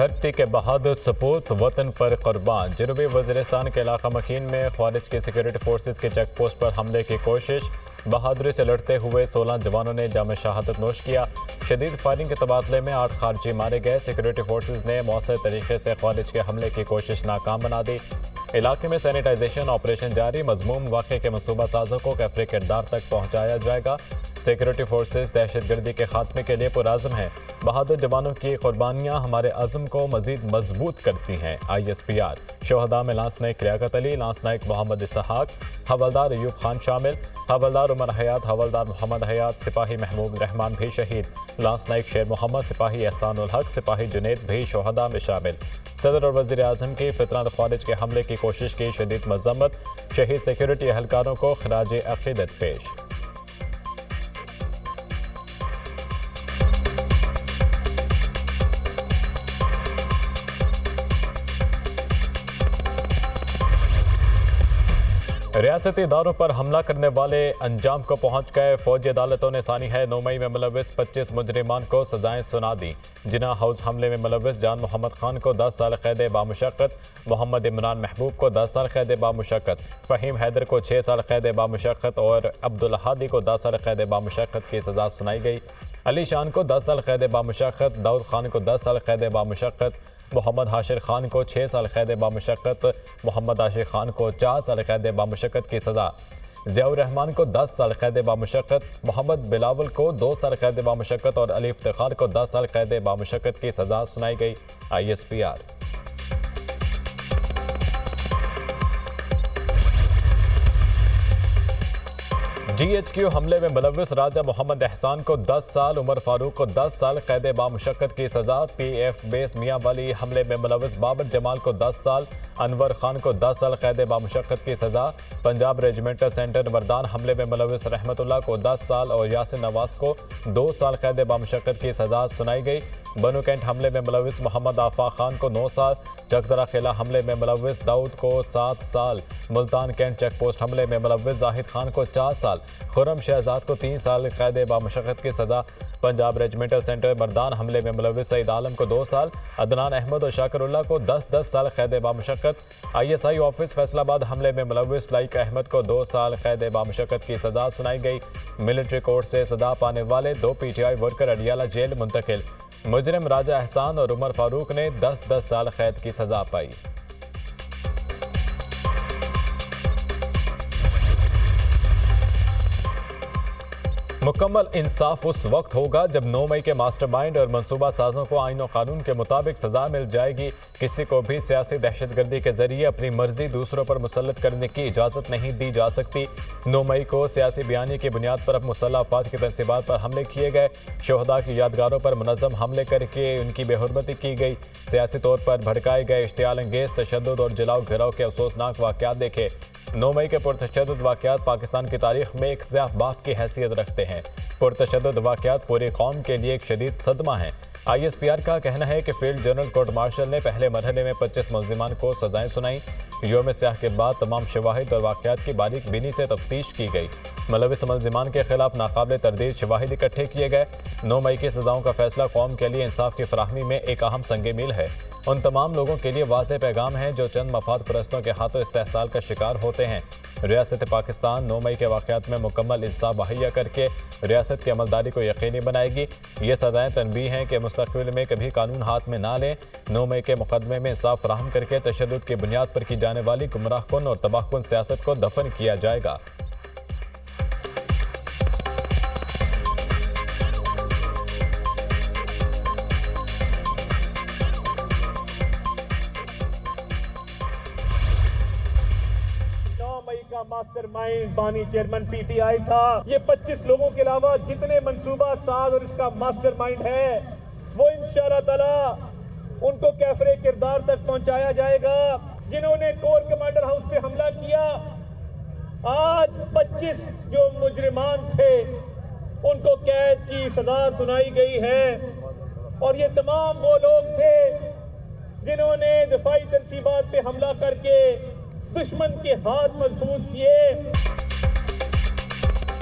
धरती के बहादुर सपूत वतन पर कुर्बान। जनूबी वज़ीरिस्तान के इलाका मकीन में ख़वारिज की सिक्योरिटी फोर्सेस के चेक पोस्ट पर हमले की कोशिश। बहादुरी से लड़ते हुए 16 जवानों ने जाम शहादत नोश किया। शदीद फायरिंग के तबादले में 8 खारजी मारे गए। सिक्योरिटी फोर्सेस ने मौसर तरीके से ख़वारिज के हमले की कोशिश नाकाम बना दी। इलाके में सैनिटाइजेशन ऑपरेशन जारी। मज़मूम वाक़े के मनसूबा साजों को कैफरे किरदार तक पहुँचाया जाएगा। सिक्योरिटी फोर्सेस दहशतगर्दी के खात्मे के लिए पुरआज़म हैं। बहादुर जवानों की कुर्बानियाँ हमारे अज़्म को मज़ीद मजबूत करती हैं। ISPR शोहदा में लांस नाइक लियाकत अली, लांस नाइक मोहम्मद इसहाक, हवलदार अयूब खान शामिल। हवलदार उमर हयात, हवलदार मोहम्मद हयात, सिपाही महमूद रहमान भी शहीद। लांस नाइक शेर मोहम्मद, सिपाही एहसानुल हक, सिपाही जुनैद भी शोहदा में शामिल। सदर और वज़ीर आज़म की फितना ख़वारिज के हमले की कोशिश की शदीद मज़म्मत। शहीद सिक्योरिटी अहलकारों को खराज अक़ीदत पेश। रियासती इदारों पर हमला करने वाले अंजाम को पहुंच गए। फौजी अदालतों ने सानी है 9 मई में मुलविस 25 मुजरिमान को सजाएं सुना दी। जिना हाउस हमले में मुलविस जान मोहम्मद खान को 10 साल कैद बामुशक्कत, मोहम्मद इमरान महबूब को 10 साल कैद बामुशक्कत, फ़हीम हैदर को 6 साल कैद बामुशक्कत और अब्दुल हादी को 10 साल कैद बामुशक्कत की सजा सुनाई गई। अली शान को 10 साल कैद बामुशक्कत, दाऊद खान को 10 साल कैद बामुशक्कत, मोहम्मद हाशिर खान को 6 साल कैद बामुशक्कत, मोहम्मद आशिर खान को 4 साल कैद बामुशक्कत की सज़ा, ज़ियाउर रहमान को 10 साल कैद बामुशक्कत, मोहम्मद बिलावल को 2 साल कैद बामुशक्कत और अली इफ्तिखार को 10 साल कैद बामुशक्कत की सज़ा सुनाई गई। ISPR GHQ हमले में मुलविस राजा मोहम्मद एहसान को 10 साल, उमर फारूक को 10 साल कैद बामुशक्कत की सजा। PF बेस मियाँ वाली हमले में मुलविस बाबर जमाल को 10 साल, अनवर खान को 10 साल कैद बामुशक्कत की सजा। पंजाब रेजिमेंटल सेंटर वरदान हमले में मुलविस रहमतुल्लाह को 10 साल और यासिर नवाज को 2 साल कैद बामुशक्कत की सजा सुनाई गई। बनू कैंट हमले में मुलविस मोहम्मद आफा खान को 9 साल, चकदरा किला हमले में मुलविस दाऊद को 7 साल, मुल्तान कैंट चेक पोस्ट हमले में मुलविस जाहिद खान को 4 साल, खुरम शहजाद को 3 साल कैद बामुशक्कत की सजा। पंजाब रेजिमेंटल सेंटर मरदान हमले में मुलविस सईद आलम को 2 साल, अदनान अहमद और शाकिरुल्लाह को 10-10 साल कैद बामुशक्कत। ISI ऑफिस फैसलाबाद हमले में मुलविस लाइक अहमद को 2 साल कैद बामुशक्कत की सजा सुनाई गई। मिलिट्री कोर्ट से सजा पाने वाले 2 PTI वर्कर अडियाला जेल मुंतकिल। मुजरिम राजा एहसान और उमर फारूक ने 10-10 साल कैद की सजा पाई। मुकम्मल इंसाफ उस वक्त होगा जब 9 मई के मास्टरमाइंड और मनसूबा साजों को आईन और कानून के मुताबिक सजा मिल जाएगी। किसी को भी सियासी दहशतगर्दी के जरिए अपनी मर्जी दूसरों पर मुसल्लत करने की इजाज़त नहीं दी जा सकती। 9 मई को सियासी बयानी की बुनियाद पर मुसल्लह अफवाज की तनसीबात पर हमले किए गए। शोहदा की यादगारों पर मुनज़्ज़म हमले करके उनकी बेहुरमती की गई। सियासी तौर पर भड़काए गए इश्तियाल अंगेज़ तशद्दुद और जलाओ घिराव के अफसोसनाक वाक़यात देखे। 9 मई के पुरतशद्दुद वाक़यात पाकिस्तान की तारीख में एक स्याह बाब की हैसियत रखते हैं। पुरतशद्दुद वाक़यात पूरी कौम के लिए एक शदीद सदमा है। ISPR का कहना है कि फील्ड जनरल कोर्ट मार्शल ने पहले मरहले में 25 मुल्ज़िमान को सजाएं सुनाई। योम स्याह के बाद तमाम शवाहिद और वाक़यात की बारीक बीनी से तफ्तीश की गई। मुलविस मुल्ज़िमान के खिलाफ नाकाबिल तरदीद शवाहिद इकट्ठे किए गए। 9 मई की सजाओं का फैसला कौम के लिए इंसाफ की फराहमी में एक अहम संग मील है। उन तमाम लोगों के लिए वाज़ेह पैगाम है जो चंद मफाद परस्तों के हाथों इस्तेहसाल का शिकार होते हैं। रियासत पाकिस्तान 9 मई के वाक़यात में मुकम्मल इंसाफ मुहैया करके रियासत की अमलदारी को यकीनी बनाएगी। ये सजाएं तनबीह हैं कि मुस्तक़बिल में कभी कानून हाथ में ना लें। 9 मई के मुकदमे में इंसाफ फराहम करके तशद्दुद की बुनियाद पर की जाने वाली गुमराहकुन और तबाहकुन सियासत को दफन किया जाएगा। मास्टरमाइंड बानी चेयरमैन PTI था। ये 25 लोगों के अलावा जितने मंसूबा साज और इसका मास्टरमाइंड है वो इंशाअल्लाह ताला उनको कैफरे किरदार तक पहुंचाया जाएगा। जिन्होंने कोर कमांडर हाउस पे हमला किया, आज 25 जो मुजरिमान थे उनको कैद की सजा सुनाई गई है। और ये तमाम वो लोग थे जिन्होंने दिफाई तनसीबात पे हमला करके दुश्मन के हाथ मजबूत किए।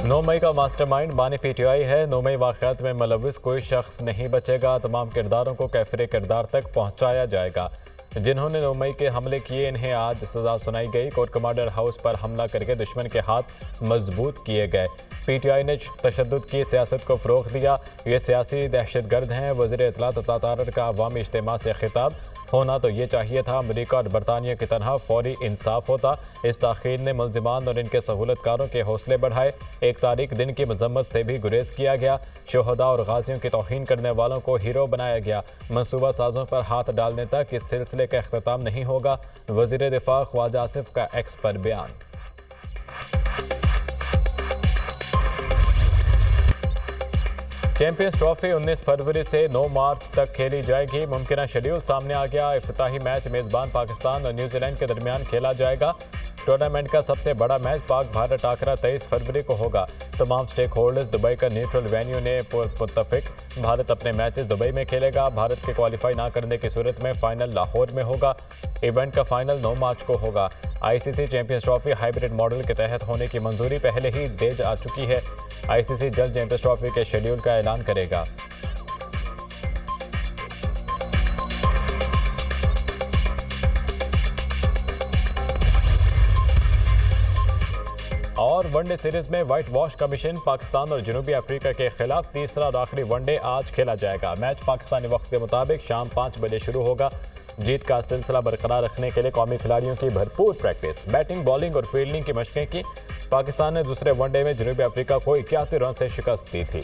9 मई का मास्टरमाइंड बानी पीटीआई है। 9 मई वाक़यात में मुलविस कोई शख्स नहीं बचेगा। तमाम किरदारों को कैफरे किरदार तक पहुंचाया जाएगा। जिन्होंने 9 मई के हमले किए, इन्हें आज सजा सुनाई गई। कोर्ट कमांडर हाउस पर हमला करके दुश्मन के हाथ मजबूत किए गए। पीटीआई ने तशद्दुद की सियासत को फ़रोग़ दिया। ये सियासी दहशतगर्द हैं। वज़ीर इत्तलात तातारर का अवामी इज्तिमा से खिताब। होना तो ये चाहिए था अमरीका और बरतानिया की तरह फौरी इंसाफ होता। इस ताख़ीर ने मुल्ज़िमान और इनके सहूलतकारों के हौसले बढ़ाए। 1 तारीख दिन की मजम्मत से भी गुरेज किया गया। शोहदा और गाजियों की तौहीन करने वालों को हीरो बनाया गया। मनसूबा साजों पर हाथ डालने तक इस सिलसिले का अख्ताम नहीं होगा। वज़ीर दिफा ख्वाजा आसिफ का एक्स पर बयान। चैंपियंस ट्रॉफी 19 फरवरी से 9 मार्च तक खेली जाएगी। मुमकिन शेड्यूल सामने आ गया। इफ्तिताही मैच मेज़बान पाकिस्तान और न्यूजीलैंड के दरमियान खेला जाएगा। टूर्नामेंट का सबसे बड़ा मैच पाक भारत टाकरा 23 फरवरी को होगा। तमाम स्टेक होल्डर्स दुबई का न्यूट्रल वेन्यू ने मुत्तफिक। भारत अपने मैचेस दुबई में खेलेगा। भारत के क्वालिफाई ना करने की सूरत में फाइनल लाहौर में होगा। इवेंट का फाइनल 9 मार्च को होगा। ICC champions trophy hybrid model के तहत होने की मंजूरी पहले ही दे जा चुकी है। आईसीसी जल्द चैंपियंस ट्रॉफी के शेड्यूल का ऐलान करेगा। और वनडे सीरीज में व्हाइट वॉश का मिशन। पाकिस्तान और जनूबी अफ्रीका के खिलाफ तीसरा और आखिरी वनडे आज खेला जाएगा। मैच पाकिस्तानी वक्त के मुताबिक शाम 5 बजे शुरू होगा। जीत का सिलसिला बरकरार रखने के लिए कौमी खिलाड़ियों की भरपूर प्रैक्टिस, बैटिंग, बॉलिंग और फील्डिंग की मशकें की। पाकिस्तान ने दूसरे वनडे में जनूबी अफ्रीका को 81 रन से शिकस्त दी थी।